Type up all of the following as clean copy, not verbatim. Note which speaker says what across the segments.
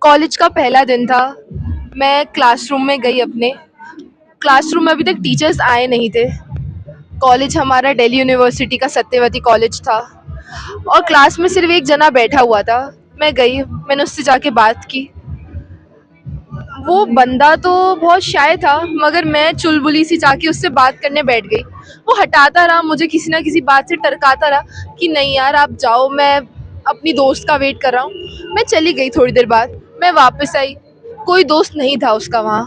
Speaker 1: College का पहला दिन था। मैं क्लासरूम में गई अपने। क्लासरूम में अभी तक टीचर्स आए नहीं थे। कॉलेज हमारा दिल्ली यूनिवर्सिटी का सत्यवती कॉलेज था और क्लास में सिर्फ एक जना बैठा हुआ था। मैं गई, मैंने उससे जाके बात की। वो बंदा तो बहुत शाय था, मगर मैं चुलबुली सी जाके उससे बात करने बैठ गई। वो हटाता रहा, मुझे किसी ना किसी बात से टरकाता रहा कि नहीं यार आप जाओ, मैं अपनी दोस्त का वेट कर रहा हूँ। मैं चली गई। थोड़ी देर बाद मैं वापस आई, कोई दोस्त नहीं था उसका वहाँ।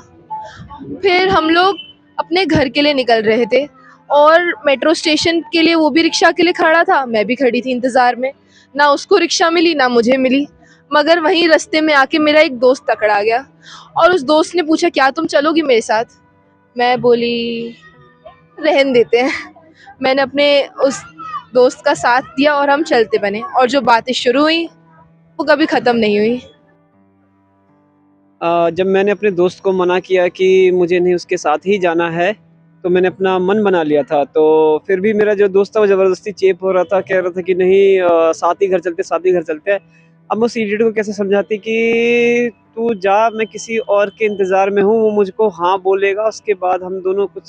Speaker 1: फिर हम लोग अपने घर के लिए निकल रहे थे और मेट्रो स्टेशन के लिए वो भी रिक्शा के लिए खड़ा था, मैं भी खड़ी थी इंतज़ार में। ना उसको रिक्शा मिली ना मुझे मिली। मगर वहीं रास्ते में आके मेरा एक दोस्त पकड़ा गया और उस दोस्त ने पूछा क्या तुम चलोगी मेरे साथ। मैं बोली रहन देते हैं। मैंने अपने उस दोस्त का साथ दिया और हम चलते बने, और जो बातें शुरू हुई वो कभी ख़त्म नहीं हुई।
Speaker 2: जब मैंने अपने दोस्त को मना किया कि मुझे नहीं उसके साथ ही जाना है, तो मैंने अपना मन बना लिया था। तो फिर भी मेरा जो दोस्त था वो ज़बरदस्ती चेप हो रहा था, कह रहा था कि नहीं साथ ही घर चलते, साथ ही घर चलते हैं। अब मैं उस इडियट को कैसे समझाती कि तू जा, मैं किसी और के इंतज़ार में हूँ, वो मुझको हाँ बोलेगा, उसके बाद हम दोनों कुछ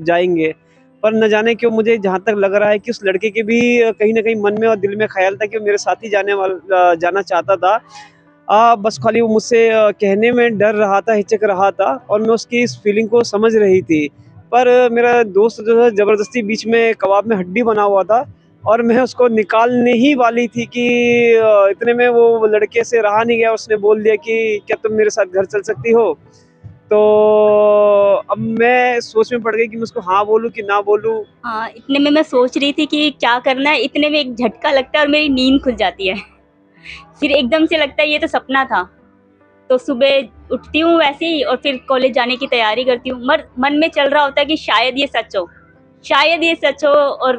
Speaker 2: जाएँगे। पर न जाने क्यों मुझे जहाँ तक लग रहा है कि उस लड़के के भी कहीं न कहीं मन में और दिल में ख़्याल था कि वो मेरे साथ ही जाना चाहता था। बस खाली वो मुझसे कहने में डर रहा था, हिचक रहा था और मैं उसकी इस फीलिंग को समझ रही थी। पर मेरा दोस्त जो है ज़बरदस्ती बीच में कबाब में हड्डी बना हुआ था और मैं उसको निकालने ही वाली थी कि इतने में वो लड़के से रहा नहीं गया, उसने बोल दिया कि क्या तुम मेरे साथ घर चल सकती हो? तो अब मैं सोच में पड़ गई कि मैं उसको हाँ बोलूँ कि ना बोलूँ?
Speaker 3: हाँ, इतने में मैं सोच रही थी कि क्या करना है, इतने में एक झटका लगता है और मेरी नींद खुल जाती है। फिर एकदम से लगता है ये तो सपना था। तो सुबह उठती हूँ वैसे ही और फिर कॉलेज जाने की तैयारी करती हूँ। मर मन में चल रहा होता है कि शायद ये सच हो, शायद ये सच हो और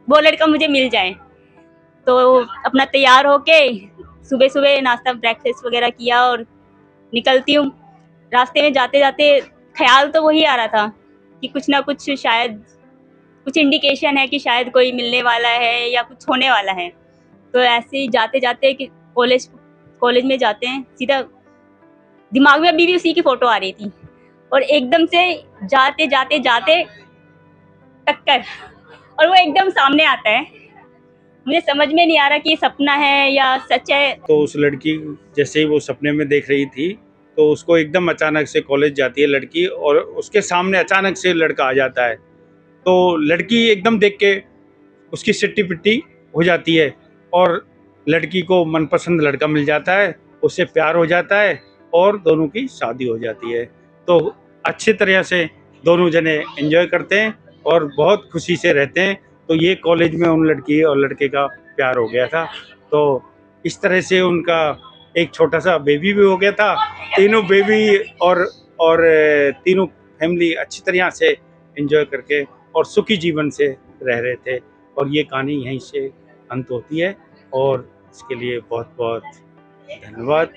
Speaker 3: वो लड़का मुझे मिल जाए। तो अपना तैयार होके सुबह-सुबह नाश्ता ब्रेकफ़ास्ट वग़ैरह किया और निकलती हूँ। रास्ते में जाते-जाते ख़्याल तो वही आ रहा था कि कुछ ना कुछ शायद कुछ इंडिकेशन है कि शायद कोई मिलने वाला है या कुछ होने वाला है। तो ऐसे ही जाते-जाते कि कॉलेज कॉलेज में जाते हैं, सीधा दिमाग में अभी भी उसी की फ़ोटो आ रही थी और एकदम से जाते-जाते टक्कर और वो एकदम सामने आता है। मुझे समझ में नहीं आ रहा कि ये सपना है या सच है।
Speaker 4: तो उस लड़की जैसे ही वो सपने में देख रही थी, तो उसको एकदम अचानक से कॉलेज जाती है लड़की और उसके सामने अचानक से लड़का आ जाता है। तो लड़की एकदम देख के उसकी सिट्टी-पिट्टी हो जाती है और लड़की को मनपसंद लड़का मिल जाता है, उससे प्यार हो जाता है और दोनों की शादी हो जाती है। तो अच्छी तरह से दोनों जने एन्जॉय करते हैं और बहुत खुशी से रहते हैं। तो ये कॉलेज में उन लड़की और लड़के का प्यार हो गया था। तो इस तरह से उनका एक छोटा-सा बेबी भी हो गया था। तीनों बेबी और तीनों फैमिली अच्छी तरह से एन्जॉय करके और सुखी जीवन से रह रहे थे और ये कहानी यहीं से अंत होती है और इसके लिए बहुत-बहुत धन्यवाद।